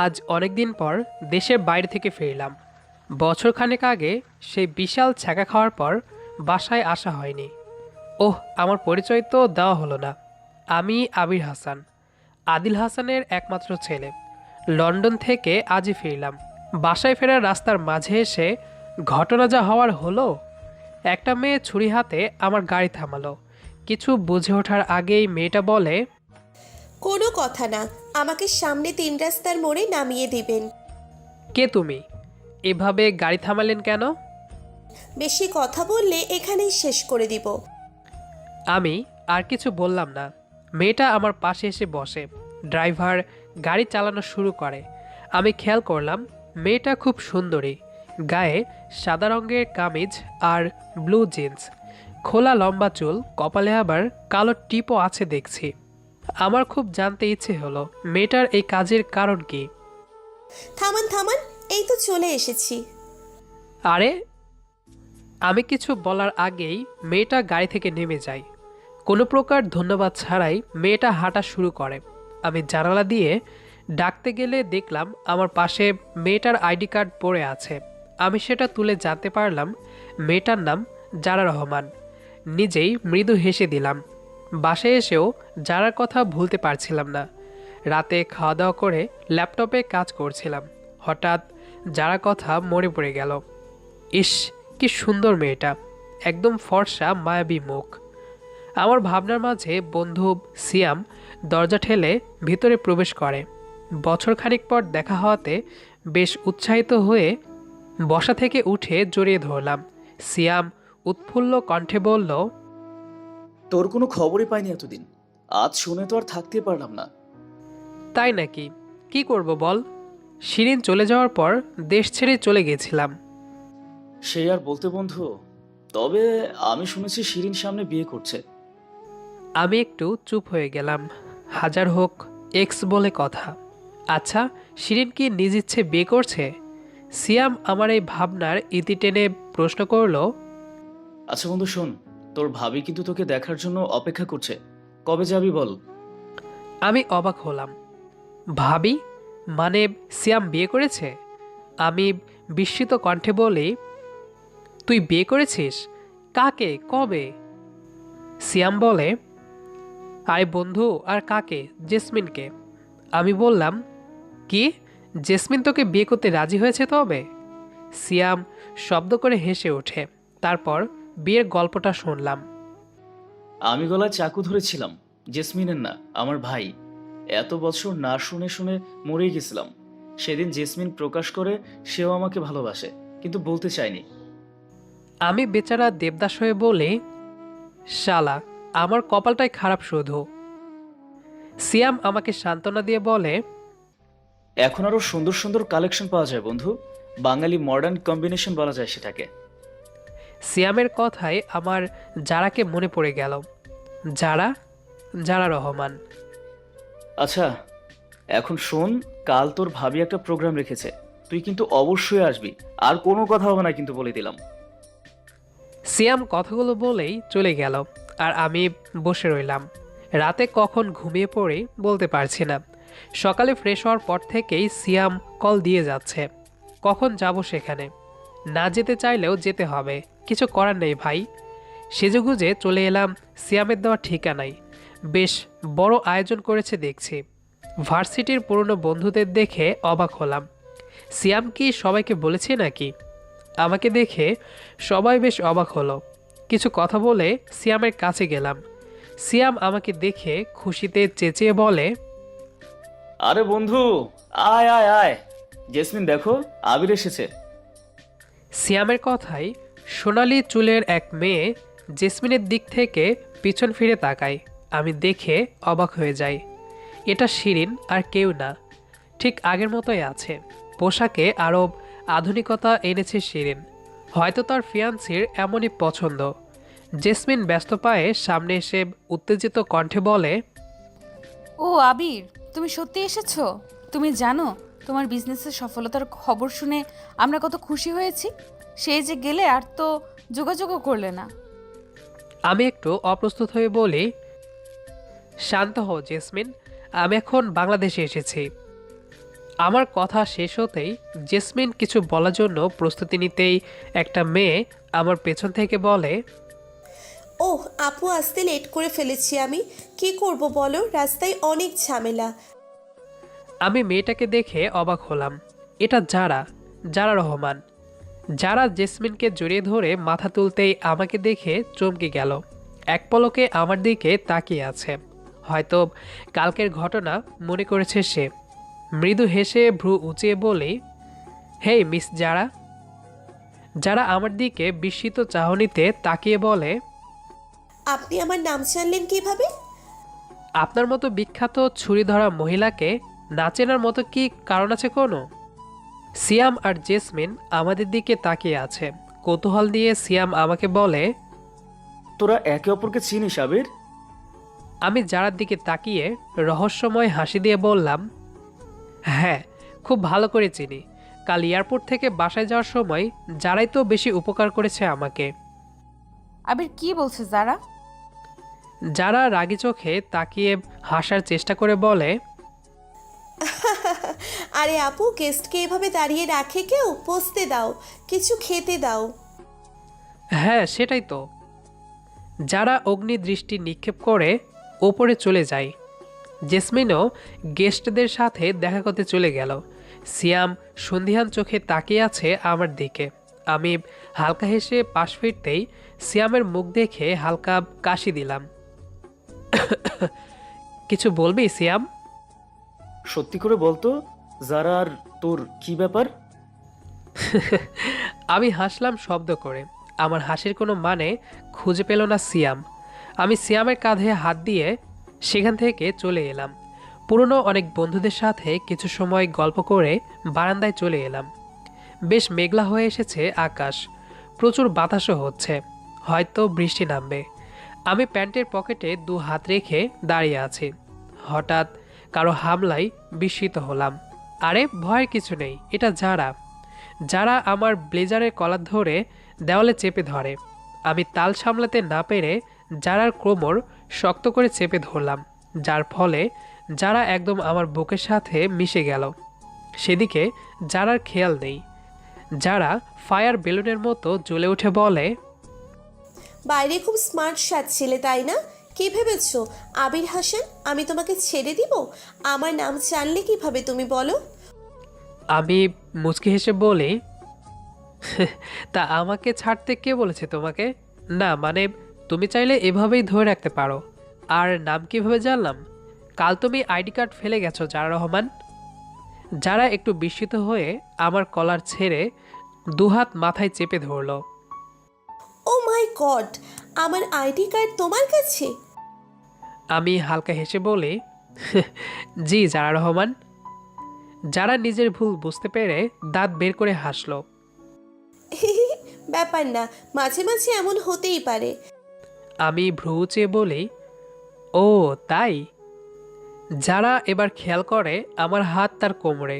আজ অনেক দিন পর দেশের বাইরে থেকে ফিরলাম। বছরখানেক আগে সেই বিশাল ছ্যাঁকা খাওয়ার পর বাসায় আসা হয়নি। ওহ, আমার পরিচয় তো দেওয়া হলো না। আমি আবির হাসান, আদিল হাসানের একমাত্র ছেলে। লন্ডন থেকে আজই ফিরলাম। বাসায় ফেরার রাস্তার মাঝে এসে ঘটনা যা হওয়ার হলো। একটা মেয়ে ছুরি হাতে আমার গাড়ি থামালো। কিছু বুঝে ওঠার আগেই মেয়েটা বলে, কোনো কথা না, আমাকে সামনে 3 রাস্তার মোড়ে নামিয়ে দিবেন। কে তুমি? এভাবে গাড়ি থামালেন কেন? বেশি কথা বললে এখানেই শেষ করে দিব। আমি আর কিছু বললাম না। মেয়েটা আমার পাশে এসে বসে। ড্রাইভার গাড়ি চালানো শুরু করে। আমি খেয়াল করলাম মেয়েটা খুব সুন্দরী। গায়ে সাদা রঙের কামিজ আর ব্লু জিন্স, খোলা লম্বা চুল, কপালে আবার কালো টিপও আছে দেখছি। আমার খুব জানতে ইচ্ছে হলো মেয়েটার এই কাজের কারণ কি। থামান থামান, এই তো চলে এসেছি। আরে, আমি কিছু বলার আগেই মেয়েটা গাড়ি থেকে নেমে যায়। কোনো প্রকার ধন্যবাদ ছাড়াই মেয়েটা হাঁটা শুরু করে। আমি জানালা দিয়ে ডাকতে গেলে দেখলাম আমার পাশে মেয়েটার আইডি কার্ড পড়ে আছে। আমি সেটা তুলে জানতে পারলাম মেয়েটার নাম জারা রহমান। নিজেই মৃদু হেসে দিলাম। বাসায় এসেও জারার কথা ভুলতে পারছিলাম না। রাতে খাওয়া দাওয়া করে ল্যাপটপে কাজ করছিলাম। হঠাৎ যারা কথা মনে পড়ে গেল। ইস, কি সুন্দর মেয়েটা! একদম ফর্সা মায়াবী মুখ। আমার ভাবনার মাঝে বন্ধু সিয়াম দরজা ঠেলে ভিতরে প্রবেশ করে। বছরখানেক পর দেখা হওয়াতে বেশ উৎসাহিত হয়ে বসা থেকে উঠে জড়িয়ে ধরলাম। সিয়াম উৎফুল্ল কণ্ঠে বলল, তোর কোনো খবরই পাইনি এতদিন। আজ শুনে তো আর থাকতে পারলাম না। তাই নাকি? কি করব বল? শিরিন চলে যাওয়ার পর দেশ ছেড়ে চলে গেছিলাম। সে আর বলতে বন্ধু। তবে আমি শুনেছি শিরিন সামনে বিয়ে করছে। আমি একটু চুপ হয়ে গেলাম। হাজার হোক, এক্স বলে কথা। আচ্ছা, শিরিন কি নিজ ইচ্ছে বিয়ে করছে? সিয়াম আমার এই ভাবনার ইতি টেনে প্রশ্ন করল, আচ্ছা বন্ধু শোন, তোর ভাবি কিন্তু তোকে দেখার জন্য অপেক্ষা করছে। কবে যাবি বল? আমি অবাক হলাম। ভাবি? মানে সিয়াম বিয়ে করেছে? আমি বিস্মিত কণ্ঠে বলি, তুই বিয়ে করেছিস? কাকে, কবে? সিয়াম বলে, আরে বন্ধু, আর কাকে? জেসমিনকে। আমি বললাম, কি? জেসমিন তোকে বিয়ে করতে রাজি হয়েছে তবে? সিয়াম শব্দ করে হেসে ওঠে। তারপর বিয়ের গল্পটা শুনলাম। আমি গলায় চাকু ধরেছিলাম। জেসমিনের না, আমার ভাই। এত বছর না শুনে শুনে মরেই গেছিলাম। সেদিন জেসমিন প্রকাশ করে সেও আমাকে ভালোবাসে, কিন্তু বলতে চায়নি। আমি বেচারা দেবদাস হয়ে বলি, শালা, আমার কপালটাই খারাপ শুধু। সিয়াম আমাকে সান্ত্বনা দিয়ে বলে, এখন আরো সুন্দর সুন্দর কালেকশন পাওয়া যায় বন্ধু। বাঙালি মডার্ন কম্বিনেশন বলা যায় সেটাকে। সিয়ামের কথায় আমার যারাকে মনে পড়ে গেল। যারা, যারা রহমান। আচ্ছা, এখন শোন, কাল তোর ভাবি একটা প্রোগ্রাম রেখেছে। তুই কিন্তু অবশ্যই আসবি। আর কোনো কথা হবে না কিন্তু, বলে দিলাম। সিয়াম কথাগুলো বলেই চলে গেল। আর আমি বসে রইলাম। রাতে কখন ঘুমিয়ে পড়ি বলতে পারছি না। সকালে ফ্রেশ হওয়ার পর থেকেই সিয়াম কল দিয়ে যাচ্ছে। কখন যাব সেখানে? না যেতে চাইলেও যেতে হবে, কিছু করার নেই ভাই। সেজেগুজে চলে এলাম সিয়ামের দেওয়া ঠিকানায়। বেশ বড় আয়োজন করেছে দেখছি। ভার্সিটির পুরনো বন্ধুদের দেখে অবাক হলাম। সিয়াম কি সবাইকে বলেছে নাকি? আমাকে দেখে সবাই বেশ অবাক হলো। কিছু কথা বলে সিয়ামের কাছে গেলাম। সিয়াম আমাকে দেখে খুশিতে চেঁচিয়ে বলে, আরে বন্ধু, আয় আয় আয়। জেসমিন দেখো, আবির এসেছে। সিয়ামের কথায় সোনালি চুলের এক মেয়ে জেসমিনের দিক থেকে পিছন ফিরে তাকায়। আমি দেখে অবাক হয়ে যাই। এটা শিরিন আর কেউ না, ঠিক আগের মতোই আছে। পোশাকে আরও আধুনিকতা এনেছে শিরিন। হয়তো তার ফিয়ান্সির এমনই পছন্দ। জেসমিন ব্যস্ত পায়ে সামনে এসে উত্তেজিত কণ্ঠে বলে, ও আবির, তুমি সত্যি এসেছো? তুমি জানো তোমার বিজনেসের সফলতার খবর শুনে আমরা কত খুশি হয়েছি। সেই যে গেলে আর তো যোগাযোগও করলে না। আমি একটু অপ্রস্তুত হয়ে বলি, শান্ত হও জেসমিন, আমি এখন বাংলাদেশে এসেছি। আমার কথা শেষ হতেই জেসমিন কিছু বলার জন্য প্রস্তুতি নিতেই একটা মেয়ে আমার পেছন থেকে বলে, ওহ আপু, আসতে লেট করে ফেলেছি আমি। কি করব বলো, রাস্তায় অনেক ঝামেলা। আমি মেয়েটাকে দেখে অবাক হলাম। এটা যারা, যারা রহমান। যারা জেসমিনকে জড়িয়ে ধরে মাথা তুলতেই আমাকে দেখে চমকে গেল। এক পলকে আমার দিকে তাকিয়ে আছে। হয়তো কালকের ঘটনা মনে করেছে সে। মৃদু হেসে ভ্রু উঁচিয়ে বলি, হেই মিস যারা। যারা আমার দিকে বিস্মিত চাহনিতে তাকিয়ে বলে, আপনি আমার নাম জানলেন কিভাবে? আপনার মতো বিখ্যাত ছুরি ধরা মহিলাকে না চেনার মতো কি কারণ আছে কোনো? সিয়াম আর জেসমিন আমাদের দিকে তাকিয়ে আছে। কৌতূহল নিয়ে সিয়াম আমাকে বলে, তোরা একে অপরকে চিনিস আবির? আমি যারার দিকে তাকিয়ে রহস্যময় হাসি দিয়ে বললাম, হ্যাঁ, খুব ভালো করে চিনি। কাল এয়ারপোর্ট থেকে বাসায় যাওয়ার সময় যারাই তো বেশি উপকার করেছে আমাকে। আবির কি বলছে যারা? যারা রাগী চোখে তাকিয়ে হাসার চেষ্টা করে বলে, আরে আপু, গেস্টকে এভাবে দাঁড়িয়ে রাখে কেউ? বসতে দাও, কিছু খেতে দাও। হ্যাঁ সেটাই তো। যারা অগ্নি দৃষ্টি নিক্ষেপ করে ওপরে চলে যায়। জেসমিনও গেস্টদের সাথে দেখা করতে চলে গেল। সিয়াম সন্ধিহান চোখে তাকিয়ে আছে আমার দিকে। আমি হালকা হেসে পাশ ফিরতেই সিয়ামের মুখ দেখে হালকা কাশি দিলাম। কিছু বলবি সিয়াম? সত্যি করে বলতো, যারা আর তোর কি ব্যাপার? আমি হাসলাম শব্দ করে। আমার হাসির কোনো মানে খুঁজে পেল না সিয়াম। আমি সিয়ামের কাঁধে হাত দিয়ে সেখান থেকে চলে এলাম। পুরনো অনেক বন্ধুদের সাথে কিছু সময় গল্প করে বারান্দায় চলে এলাম। বেশ মেঘলা হয়ে এসেছে আকাশ, প্রচুর বাতাসও হচ্ছে, হয়তো বৃষ্টি নামবে। আমি প্যান্টের পকেটে দু হাত রেখে দাঁড়িয়ে আছি। হঠাৎ কারো হামলায় বিস্মিত হলাম। আরে ভয়ের কিছু নেই, এটা যারা। যারা আমার ব্লেজারের কলার ধরে দেওয়ালে চেপে ধরে। আমি তাল সামলাতে না পেরে যারার কোমর শক্ত করে চেপে ধরলাম, যার ফলে যারা একদম আমার বুকের সাথে মিশে গেল। সেদিকে যারার খেয়াল নেই। যারা ফায়ার বেলুনের মতো জ্বলে উঠে বলে, বাইরে খুব স্মার্ট সাজছিলে তাই না? কি ভেবেছো আবির হাসান, আমি তোমাকে ছেড়ে দিব? আমার নাম জানলে কিভাবে তুমি বলো? আমি মুচকি হেসে বলি, তা আমাকে ছাড়তে কে বলেছে তোমাকে? না মানে, তুমি চাইলে এভাবেই ধরে রাখতে পারো। আর নাম কিভাবে জানলাম? কাল তুমি আইডি কার্ড ফেলে গেছো যারা রহমান। যারা একটু বিস্মিত হয়ে আমার কলার ছেড়ে দুহাত মাথায় চেপে ধরল। ও মাই গড, আমার আইডি কার্ড তোমার কাছে? আমি হালকা হেসে বলি, জি যারা রহমান। যারা নিজের ভুল বুঝতে পেরে দাঁত বের করে হাসল। ব্যাপার না, মাঝে মাঝে এমন হতেই পারে। আমি ভ্রু চেয়ে বলি, ও তাই? যারা এবার খেয়াল করে আমার হাত তার কোমরে।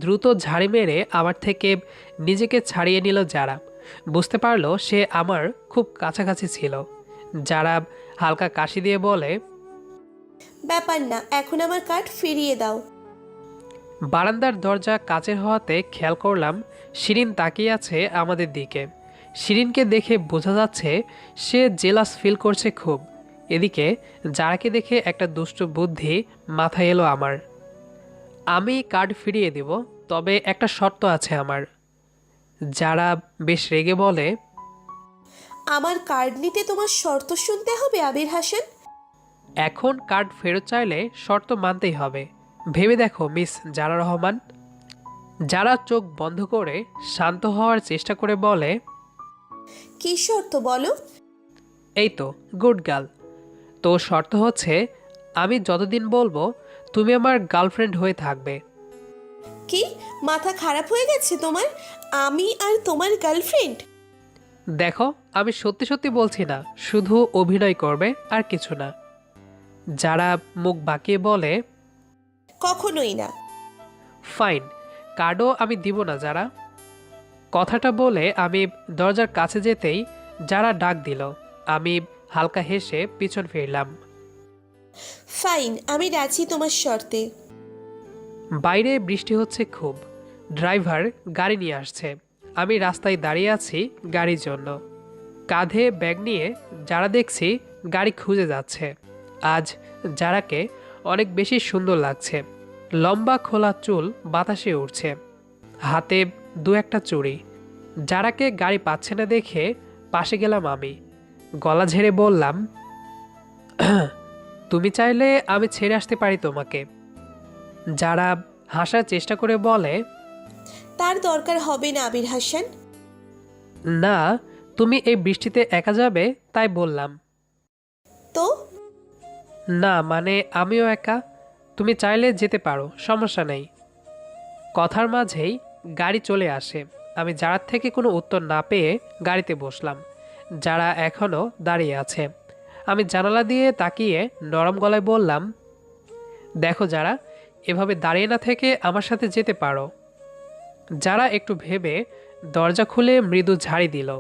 দ্রুত ঝাড়ি মেরে আমার থেকে নিজেকে ছাড়িয়ে নিল যারা। বুঝতে পারলো সে আমার খুব কাছাকাছি ছিল। যারা হালকা কাশি দিয়ে বলে, ব্যাপার না, এখন আমার কার্ড ফিরিয়ে দাও। বারান্দার দরজা কাচের হওয়াতে খেয়াল করলাম শিরিন তাকিয়ে আছে আমাদের দিকে। শিরিনকে দেখে বোঝা যাচ্ছে সে জেলাস ফিল করছে খুব। এদিকে যারাকে দেখে একটা দুষ্ট বুদ্ধি মাথায় এলো আমার। আমি কার্ড ফিরিয়ে দেব, তবে একটা শর্ত আছে আমার। যারা বেশ রেগে বলে, আমার কার্ড নিতে তোমার শর্ত শুনতে হবে আবির হাসান? এখন কার্ড ফেরত চাইলে শর্ত মানতেই হবে। ভেবে দেখো মিস জারা রহমান। যারা চোখ বন্ধ করে শান্ত হওয়ার চেষ্টা করে বলে, কি শর্ত বলো? এই তো গুড গার্ল। তো শর্ত হচ্ছে, আমি যতদিন বলবো তুমি আমার গার্লফ্রেন্ড হয়ে থাকবে। কি মাথা খারাপ হয়ে গেছে তোমার? আমি আর তোমার গার্লফ্রেন্ড? দেখো আমি সত্যি সত্যি বলছি না, শুধু অভিনয় করবে আর কিছু না। যারা মুখ বাঁকিয়ে বলে, কখনোই না। ফাইন, কার্ডও আমি দিব না যারা। কথাটা বলে আমি দরজার কাছে যেতেই যারা ডাক দিল। আমি হালকা হেসে পিছন ফিরলাম। ফাইন, আমি রাজি তোমার শর্তে। বাইরে বৃষ্টি হচ্ছে খুব। ড্রাইভার গাড়ি নিয়ে আসছে। আমি রাস্তায় দাঁড়িয়ে আছি গাড়ির জন্য। কাঁধে ব্যাগ নিয়ে যারা দেখছি গাড়ি খুঁজে যাচ্ছে। আজ যারাকে অনেক বেশি সুন্দর লাগছে। লম্বা খোলা চুল বাতাসে উড়ছে, হাতে দু একটা চুড়ি। যারাকে গাড়ি পাচ্ছে না দেখে পাশে গেলাম আমি। গলা ঝেড়ে বললাম, তুমি চাইলে আমি ছেড়ে আসতে পারি তোমাকে। যারা হাসার চেষ্টা করে বলে, তার দরকার হবে না আবির হাসান। না, তুমি এই বৃষ্টিতে একা যাবে তাই বললাম। তো না মানে আমিও একা, তুমি চাইলে যেতে পারো, সমস্যা নেই। কথার মাঝেই গাড়ি চলে আসে। আমি যারার থেকে কোনো উত্তর না পেয়ে গাড়িতে বসলাম। যারা এখনও দাঁড়িয়ে আছে। আমি জানালা দিয়ে তাকিয়ে নরম গলায় বললাম, দেখো যারা, এভাবে দাঁড়িয়ে না থেকে আমার সাথে যেতে পারো। যারা একটু ভেবে দরজা খুলে মৃদু ঝাড়ি দিল।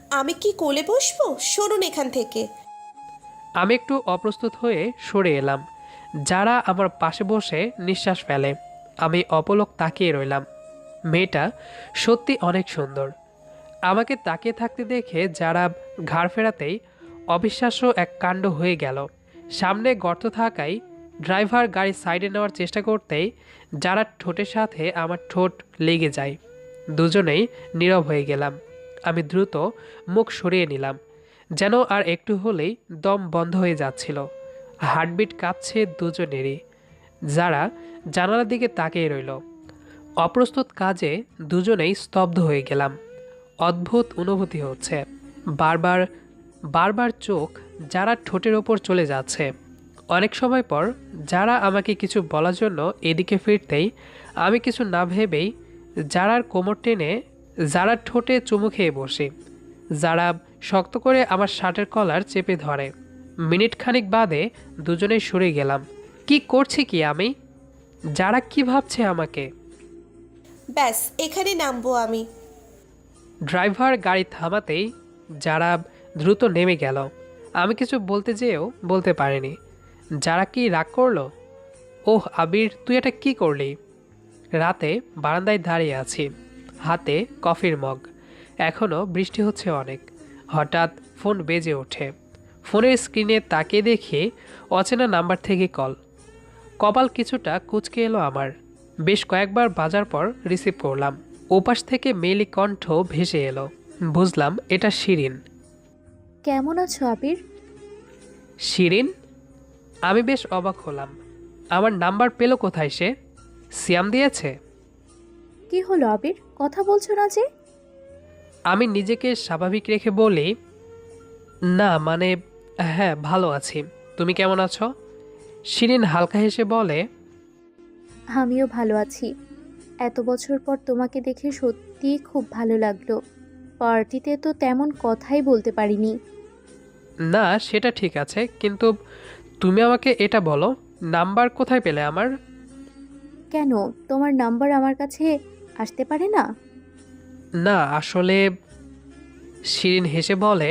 আমি কি কোলে বসবো? সরুন এখান থেকে। আমি একটু অপ্রস্তুত হয়ে সরে এলাম। যারা আমার পাশে বসে নিঃশ্বাস ফেলে। আমি অপলক তাকিয়ে রইলাম। মেয়েটা সত্যি অনেক সুন্দর। আমাকে তাকিয়ে থাকতে দেখে যারা ঘাড় ফেরাতেই অবিশ্বাস্য এক কাণ্ড হয়ে গেল। সামনে গর্ত থাকায় ড্রাইভার গাড়ি সাইডে নেওয়ার চেষ্টা করতেই যারা ঠোঁটের সাথে আমার ঠোঁট লেগে যায়। দুজনেই নীরব হয়ে গেলাম। আমি দ্রুত মুখ সরিয়ে নিলাম, যেন আর একটু হলেই দম বন্ধ হয়ে যাচ্ছিল। হার্টবিট কাঁপছে দুজনেরই। যারা জানালার দিকে তাকিয়ে রইল। অপ্রস্তুত কাজে দুজনেই স্তব্ধ হয়ে গেলাম। অদ্ভুত অনুভূতি হচ্ছে। বারবার বারবার চোখ যারা ঠোঁটের ওপর চলে যাচ্ছে। অনেক সময় পর যারা আমাকে কিছু বলার জন্য এদিকে ফিরতেই আমি কিছু না ভেবেই যারার কোমর টেনে যারার ঠোঁটে চুমু খেয়ে বসি। যারা শক্ত করে আমার শার্টের কলার চেপে ধরে। মিনিট খানিক বাদে দুজনেই সরে গেলাম। কি করছি কি আমি? যারা কি ভাবছে আমাকে? ব্যাস এখানে নামবো আমি। ড্রাইভার গাড়ি থামাতেই যারা দ্রুত নেমে গেল। আমি কিছু বলতে যেয়েও বলতে পারিনি। যারা কি রাগ করলো? ওহ আবির, তুই এটা কি করলি? রাতে বারান্দায় দাঁড়িয়ে আছি, হাতে কফির মগ। এখনও বৃষ্টি হচ্ছে অনেক। হঠাৎ ফোন বেজে ওঠে। ফোনের স্ক্রিনে তাকিয়ে দেখি অচেনা নাম্বার থেকে কল। কপাল কিছুটা কুঁচকে এলো আমার। বেশ কয়েকবার বাজার পর রিসিভ করলাম। ওপাশ থেকে মেলি কণ্ঠ ভেসে এলো। বুঝলাম এটা শিরিন। কেমন আছো আবির? শিরিন? আমি বেশ অবাক হলাম। আমার নাম্বার পেলো কোথায় সে? সিয়াম দিয়েছে? কি হলো আবির, কথা বলছো না যে? আমি নিজেকে স্বাভাবিক রেখে বলি, না মানে হ্যাঁ ভালো আছি। তুমি কেমন আছো? শিরিন হালকা হেসে বলে, আমিও ভালো আছি। এত বছর পর তোমাকে দেখে সত্যিই খুব ভালো লাগলো। পার্টিতে তো তেমন কথাই বলতে পারিনি। না সেটা ঠিক আছে, কিন্তু তুমি আমাকে এটা বলো, নাম্বার কোথায় পেলে আমার? কেন, তোমার নাম্বার আমার কাছে আসতে পারে না? না আসলে। শিরিন হেসে বলে,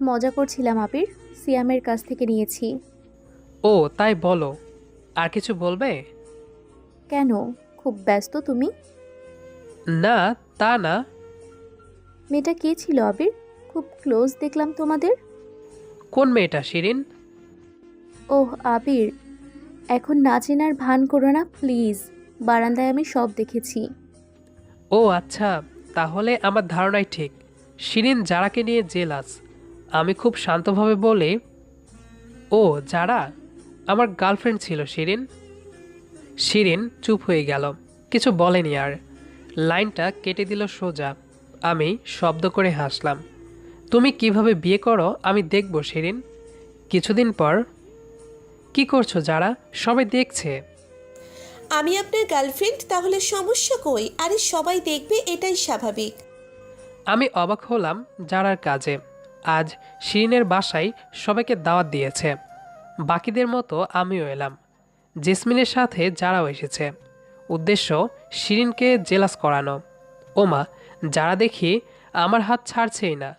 মজা করছিলাম আবির, সিয়ামের কাছ থেকে নিয়েছি। ও তাই বলো। আর কিছু বলবে? কেন, খুব ব্যস্ত তুমি? না তা না। মেয়েটা কে ছিল আবির? খুব ক্লোজ দেখলাম তোমাদের। কোন মেয়েটা শিরিন? ওহ আবির, এখন না চেনার ভান করো না প্লিজ। বারান্দায় আমি সব দেখেছি। ও আচ্ছা, তাহলে আমার ধারণাই ঠিক। শিরিন যারাকে নিয়ে জেলাস। আমি খুব শান্তভাবে বলি, ও যারা আমার গার্লফ্রেন্ড ছিল শিরিন। শিরিন চুপ হয়ে গেল, কিছু বলেনি আর। লাইনটা কেটে দিল সোজা। আমি শব্দ করে হাসলাম। তুমি কিভাবে বিয়ে করো আমি দেখব শিরিন। কিছুদিন পর। কি করছো যারা? সবাই দেখছে। আমি আপনার গার্লফ্রেন্ড, তাহলে সমস্যা কই? আরে সবাই দেখবে, এটাই স্বাভাবিক। আমি অবাক হলাম যারার কাজে। আজ শিরিনের বাসায় সবাইকে দাওয়াত দিয়েছে। বাকিদের মতো আমিও এলাম। জেসমিনের সাথে যারাও এসেছে। উদ্দেশ্য শিরিনকে জেলাস করানো। ওমা, যারা দেখি আমার হাত ছাড়ছেই না।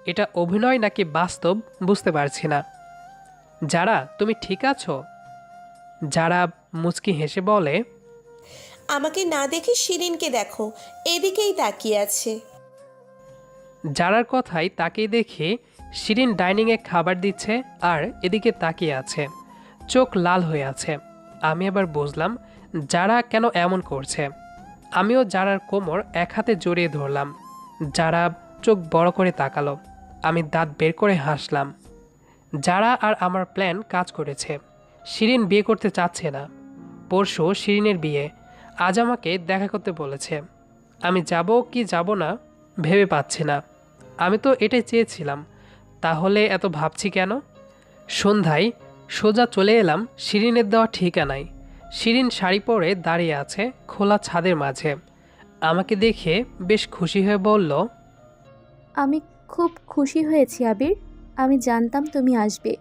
এটা অভিনয় নাকি বাস্তব বুঝতে পারছি না। যারা তুমি ঠিক আছো? যারা মুচকি হেসে বলে, আমাকে না দেখে শিরিনকে দেখো, এদিকেই তাকিয়ে আছে। যারার কথাই তাকিয়ে দেখে শিরিন ডাইনিংয়ে খাবার দিচ্ছে আর এদিকে তাকিয়ে আছে, চোখ লাল হয়ে আছে। আমি আবার বুঝলাম যারা কেন এমন করছে। আমিও যারার কোমর এক হাতে জড়িয়ে ধরলাম। যারা চোখ বড় করে তাকালো। আমি দাঁত বের করে হাসলাম। যারা আর আমার প্ল্যান কাজ করেছে। শিরিন বিয়ে করতে চাচ্ছে না। পরশু শিরিনের বিয়ে, আজ আমাকে দেখা করতে বলেছে। আমি যাব কি যাব না ভেবে পাচ্ছি না। আমি তো এটাই চেয়েছিলাম, তাহলে এত ভাবছি কেন? সন্ধ্যায় সোজা চলে এলাম শিরিনের দেওয়া ঠিকানায়। শিরিন শাড়ি পরে দাঁড়িয়ে আছে খোলা ছাদের মাঝে। আমাকে দেখে বেশ খুশি হয়ে বলল, আমি খুব খুশি হয়েছি আবির, আমি জানতাম তুমি আসবে।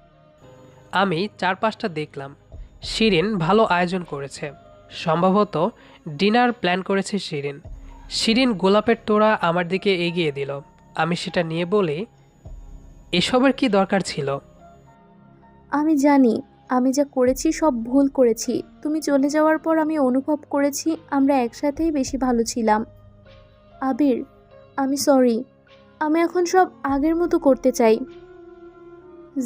আমি চারপাশটা দেখলাম। শিরিন ভালো আয়োজন করেছে, সম্ভবত ডিনার প্ল্যান করেছে শিরিন। শিরিন গোলাপের তোড়া আমার দিকে এগিয়ে দিল। আমি সেটা নিয়ে বলি, এসবের কি দরকার ছিল? আমি জানি আমি যা করেছি সব ভুল করেছি। তুমি চলে যাওয়ার পর আমি অনুভব করেছি আমরা একসাথেই বেশি ভালো ছিলাম। আবির, আমি সরি। আমি এখন সব আগের মতো করতে চাই।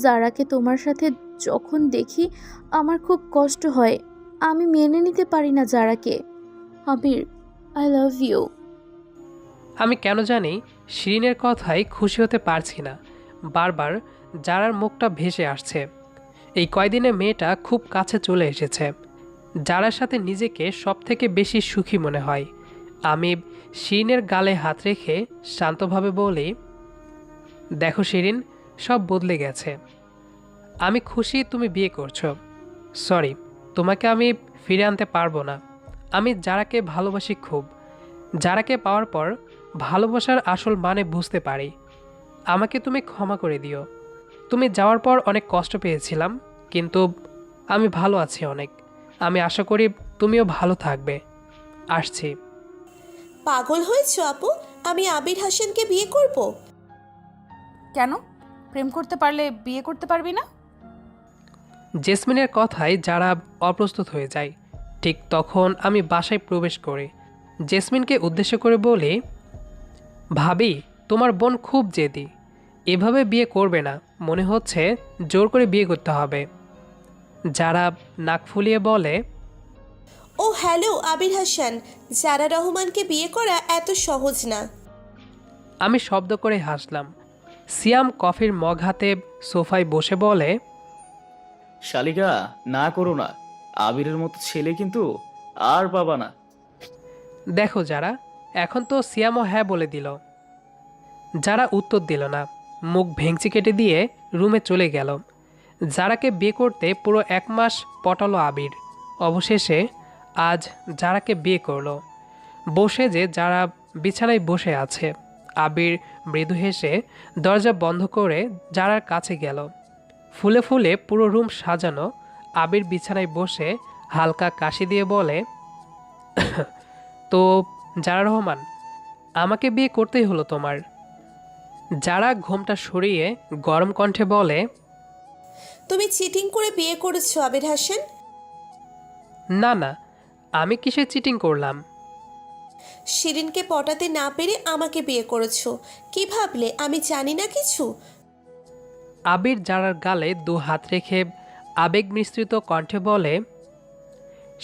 যারাকে তোমার সাথে যখন দেখি আমার খুব কষ্ট হয়। আমি মেনে নিতে পারি না যারাকে। আবির, আই লাভ ইউ। আমি কেন জানি শিরিনের কথায় খুশি হতে পারছি না। বারবার যারার মুখটা ভেসে আসছে। এই কয়দিনে মেয়েটা খুব কাছে চলে এসেছে। যারার সাথে নিজেকে সবথেকে বেশি সুখী মনে হয়। আমি শিরিনের গালে হাত রেখে শান্তভাবে বলি, দেখো শিরিন, সব বদলে গেছে। আমি খুশি তুমি বিয়ে করছো। সরি, তোমাকে আমি ফিরে আনতে পারবো না। আমি যারাকে ভালোবাসি খুব। যারাকে পাওয়ার পর ভালোবাসার আসল মানে বুঝতে পারি। আমাকে তুমি ক্ষমা করে দিও। তুমি যাওয়ার পর অনেক কষ্ট পেয়েছিলাম, কিন্তু আমি ভালো আছি অনেক। আমি আশা করি তুমিও ভালো থাকবে। আসছি। পাগল হয়েছো আপু? আমি আবির হাসানকে বিয়ে করব? কেন? প্রেম করতে পারলে বিয়ে করতে পারবি না? জেসমিনের কথায় যারা অপ্রস্তুত হয়ে যায়। ঠিক তখন আমি বাসায় প্রবেশ করি। জেসমিনকে উদ্দেশ্য করে বলি, ভাবি, তোমার বোন খুব জেদি। এভাবে বিয়ে করবে না, মনে হচ্ছে জোর করে বিয়ে করতে হবে। যারা নাক ফুলিয়ে বলে, ও হ্যালো আবির হাসান, জারা রহমানকে বিয়ে করা এত সহজ না। আমি শব্দ করে হাসলাম। সিয়াম কফির মগ হাতে সোফায় বসে বলে, শালিকা, না করো না। আবিরের মতো ছেলে কিন্তু আর পাবা না। দেখো যারা, এখন তো সিয়ামও হ্যাঁ বলে দিল। যারা উত্তর দিল না, মুখ ভেঙচি কেটে দিয়ে রুমে চলে গেল। যারাকে বিয়ে করতে পুরো 1 মাস পটালো আবির। অবশেষে আজ যারাকে বিয়ে করলো। বসে যে যারা বিছানায় বসে আছে। আবির মৃদু হেসে দরজা বন্ধ করে যারার কাছে গেল। ফুলে ফুলে পুরো রুম সাজানো। আবির বিছানায় বসে হালকা কাশি দিয়ে বলে, তো যারা রহমান, আমাকে বিয়ে করতেই হলো তোমার। যারা ঘোমটা সরিয়ে গরম কণ্ঠে বলে, তুমি চিটিং করে বিয়ে করেছো আবির হাসান? না না, আমি কিসে চিটিং করলাম? শিরিনকে পটাতে না পেরে আমাকে বিয়ে করেছো। কি ভাবলে আমি জানি না কিছু? আবির যারার গালে 2 হাত রেখে আবেগ মিশ্রিত কণ্ঠে বলে,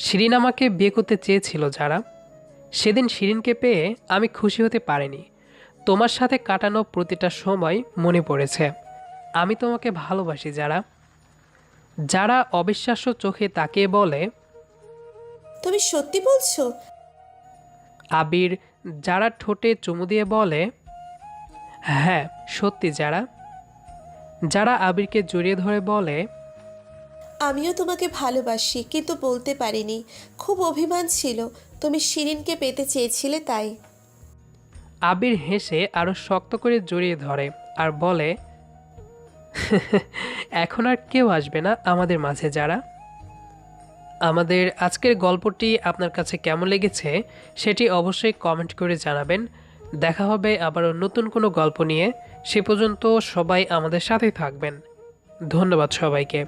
শিরিন আমাকে বিয়ে করতে চেয়েছিল যারা। সেদিন শিরিনকে পেয়ে আমি খুশি হতে পারিনি। তোমার সাথে কাটানো প্রতিটা সময় মনে পড়েছে। আমি তোমাকে ভালোবাসি যারা। যারা অবিশ্বাস্য চোখে তাকিয়ে বলে, তুমি সত্যি বলছো? আবির যারা ঠোঁটে চুমু দিয়ে বলে, হ্যাঁ সত্যি যারা। যারা আবিরকে জড়িয়ে ধরে বলে, আমিও তোমাকে ভালোবাসি, কিন্তু বলতে পারিনি। খুব অভিমান ছিল, তুমি শিরিনকে পেতে চেয়েছিলে তাই। আবির হেসে আরো শক্ত করে জড়িয়ে ধরে আর বলে, এখন আর কেউ আসবে না আমাদের মাঝে যারা। আমাদের আজকের গল্পটি আপনার কাছে কেমন লেগেছে সেটি অবশ্যই কমেন্ট করে জানাবেন। দেখা হবে আবারও নতুন কোনো গল্প নিয়ে। সে পর্যন্ত সবাই আমাদের সাথেই থাকবেন। ধন্যবাদ সবাইকে।